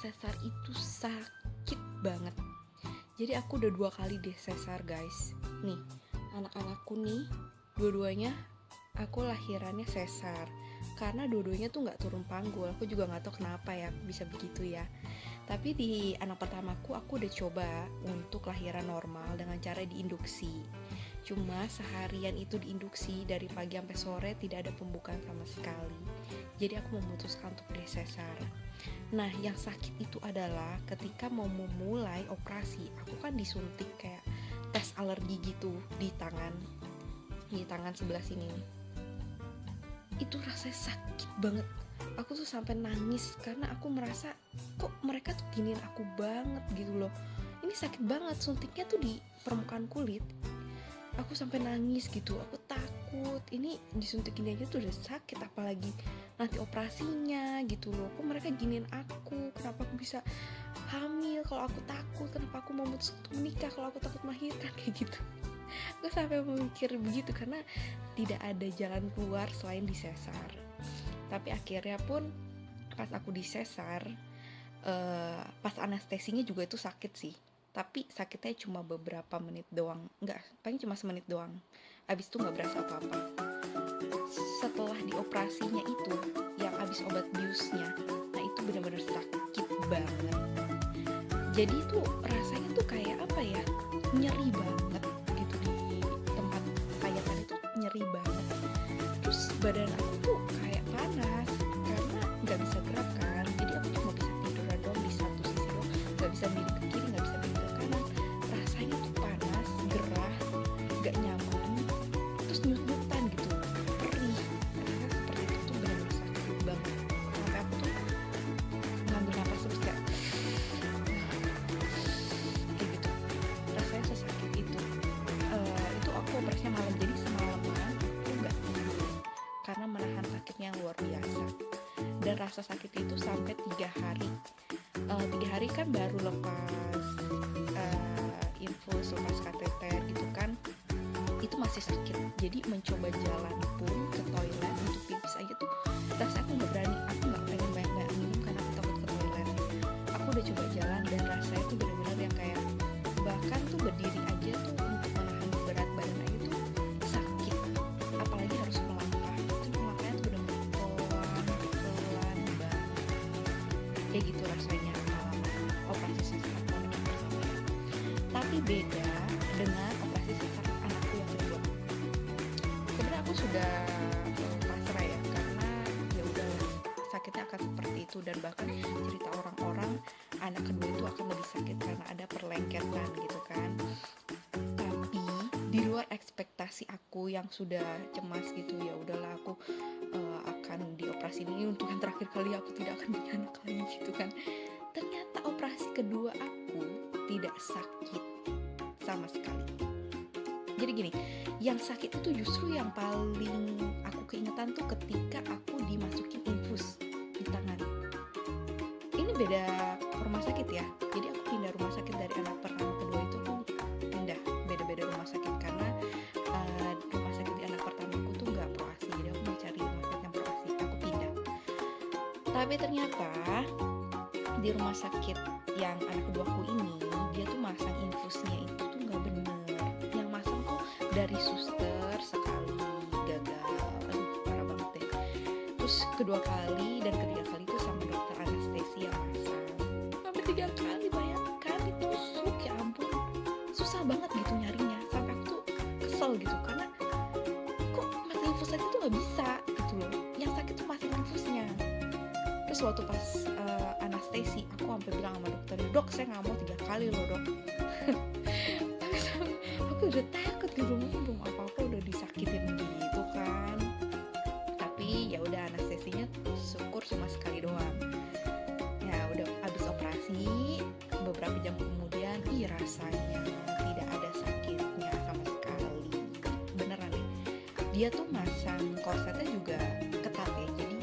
sesar itu sakit banget. Jadi aku udah 2 kali deh sesar guys. Nih, anak-anakku nih, dua-duanya aku lahirannya sesar. Karena dua-duanya tuh gak turun panggul. Aku juga gak tahu kenapa ya bisa begitu ya. Tapi di anak pertamaku aku udah coba untuk lahiran normal dengan cara diinduksi. Cuma seharian itu diinduksi dari pagi sampai sore tidak ada pembukaan sama sekali. Jadi aku memutuskan untuk sesar. Nah, yang sakit itu adalah ketika mau memulai operasi, aku kan disuntik kayak tes alergi gitu di tangan sebelah sini. Itu rasanya sakit banget. Aku tuh sampai nangis karena aku merasa kok mereka tuh giniin aku banget gitu loh. Ini sakit banget, suntiknya tuh di permukaan kulit. Aku sampai nangis gitu, aku takut. Ini disuntik gini aja tuh udah sakit, apalagi nanti operasinya gitu loh. Kok mereka giniin aku? Kenapa aku bisa hamil kalau aku takut? Kenapa aku mau memutuskan untuk menikah kalau aku takut melahirkan kayak gitu? Aku sampai memikir begitu karena tidak ada jalan keluar selain disesar. Tapi akhirnya pun pas aku disesar, pas anestesinya juga itu sakit sih. Tapi sakitnya cuma beberapa menit doang. Enggak, paling cuma semenit doang. Abis itu gak berasa apa-apa. Setelah dioperasinya itu, yang abis obat biusnya, nah itu benar-benar sakit banget. Jadi itu rasanya tuh kayak apa ya, nyeri banget gitu di tempat sayatan itu, nyeri banget. Terus badan aku tuh kayak panas karena gak bisa gerak kan. Jadi aku cuma bisa tiduran doang di satu sisi doang, gak bisa miring ke kiri, gak bisa miring ke kanan. Rasanya tuh panas, gerah, gak nyaman, terus nyut-nyutan gitu, perih. Rasanya seperti itu tuh benar-benar sakit banget. Sampai aku tuh ngambil napas terus kayak gitu. Rasanya sesakit itu. Itu aku operasinya malam, jadi semalaman aku gak tidur karena menahan sakitnya yang luar biasa. Dan rasa sakit itu sampai 3 hari. 3 hari kan baru lepas infus, lepas kateter gitu kan, itu masih sakit. Jadi mencoba jalan pun ke toilet untuk pipis aja tuh rasanya aku gak berani. Aku gak pengen banyak minum karena aku takut ke toilet. Aku udah coba jalan dan rasanya tuh benar-benar yang kayak, bahkan tuh berdiri aja tuh untuk menahan berat badan aja tuh sakit. Apalagi harus melangkah. Itu melangkahnya tuh benar-benar pelan banget. Kayak gitu rasanya operasi sesar anak yang pertama ya. Tapi beda dengan operasi sesar anakku yang kedua. Sebenarnya aku sudah pasrah ya, karena ya udah sakitnya akan seperti itu, dan bahkan cerita orang-orang anak kedua itu akan lebih sakit karena ada perlengketan gitu kan. Tapi di luar ekspektasi aku yang sudah cemas gitu, ya udahlah aku akan dioperasi ini untuk yang terakhir kali, aku tidak akan punya anak lagi gitu kan. Ternyata operasi kedua aku tidak sakit sama sekali. Jadi gini, yang sakit itu justru yang paling aku keingetan tuh ketika aku dimasukin infus di tangan. Ini beda rumah sakit ya. Jadi aku pindah rumah sakit dari anak pertama kedua itu tuh pindah beda-beda rumah sakit karena rumah sakit di anak pertamaku tuh nggak proasi. Jadi aku mau cari rumah sakit yang proasi, aku pindah. Tapi ternyata di rumah sakit yang anak keduaku ini, dia tuh masang infusnya itu tuh nggak bener. Yang masang tuh dari suster sekali, gagal. Aduh, parah banget deh. Terus kedua kali dan ketiga kali tuh sama dokter anestesi yang masang. Sampai 3 kali, bayangkan ditusuk, ya ampun. Susah banget gitu nyarinya. Sampai aku tuh kesel gitu karena kok masang infus aja tuh nggak bisa gitu loh. Yang sakit tuh masang infusnya. Terus waktu pas anestesi, aku sampai bilang sama dokter, dok saya nggak mau 3 kali loh dok. Tapi aku udah takut gitu, belum apa-apa udah disakitin gitu kan. Tapi ya udah, anestesinya syukur cuma sekali doang. Ya udah abis operasi, beberapa jam kemudian, rasanya tidak ada sakitnya sama sekali. Beneran nih, dia tuh masang korsetnya juga ketat ya, jadi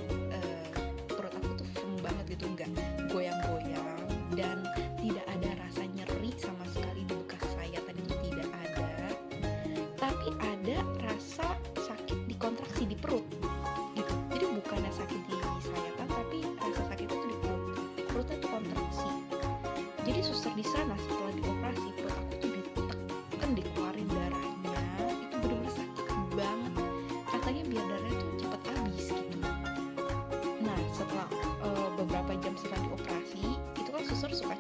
perut aku tuh firm banget gitu, nggak goyang-goyang, dan tidak ada rasa nyeri sama sekali di bekas sayatan itu, tidak ada. Tapi ada rasa sakit di kontraksi di perut gitu. Jadi bukannya sakit di sayatan, tapi rasa sakit itu di perut. Perutnya tuh kontraksi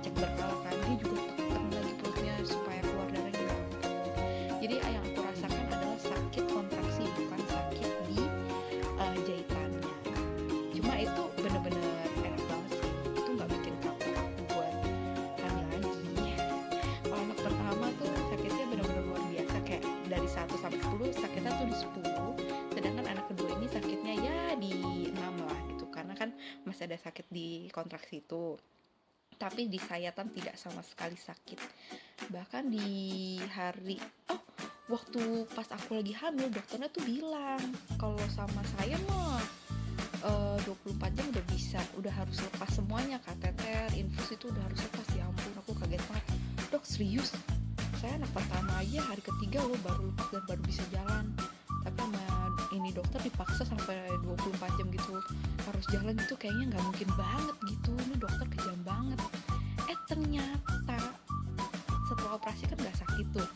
cek berkala kan, dia juga tekan lagi perutnya supaya keluar darahnya. Ya ampun. Jadi yang aku rasakan adalah sakit kontraksi, bukan sakit di jahitannya. Cuma itu bener-bener enak banget sih, itu nggak bikin kapok aku buat hamil lagi. Kalau anak pertama tuh sakitnya bener-bener luar biasa, kayak dari 1 sampai 10 sakitnya tuh di 10, sedangkan anak kedua ini sakitnya ya di 6 lah gitu, karena kan masih ada sakit di kontraksi itu, tapi di sayatan tidak sama sekali sakit. Bahkan di hari waktu pas aku lagi hamil, dokternya tuh bilang kalau sama saya mah 24 jam udah bisa, udah harus lepas semuanya, kateter, infus itu udah harus lepas. Ya ampun, aku kaget banget. Dok, serius? Saya anak pertama aja hari ketiga loh baru lepas dan baru bisa jalan. Tapi sama ini dokter dipaksa sampai 24 jam gitu harus jalan, gitu kayaknya nggak mungkin banget gitu. Ini dokter kejam banget. Ternyata setelah operasi kan nggak sakit tuh.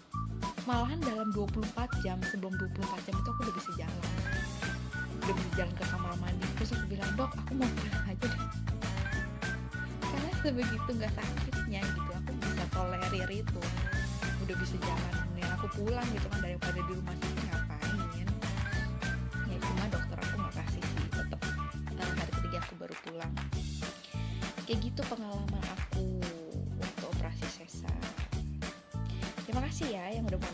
Malahan dalam 24 jam, sebelum 24 jam itu aku udah bisa jalan. Udah bisa jalan ke kamar mandi. Terus aku bilang, dok, aku mau pulang aja deh. Karena sebegitu gak sakitnya gitu, aku bisa tolerir itu. Udah bisa jalan, nih aku pulang gitu kan, daripada di rumah sakit ngapain. Ya cuma dokter aku gak kasih sih, tetep hari ketiga aku baru pulang. Kayak gitu pengalaman aku waktu operasi sesar. Terima kasih ya yang udah mau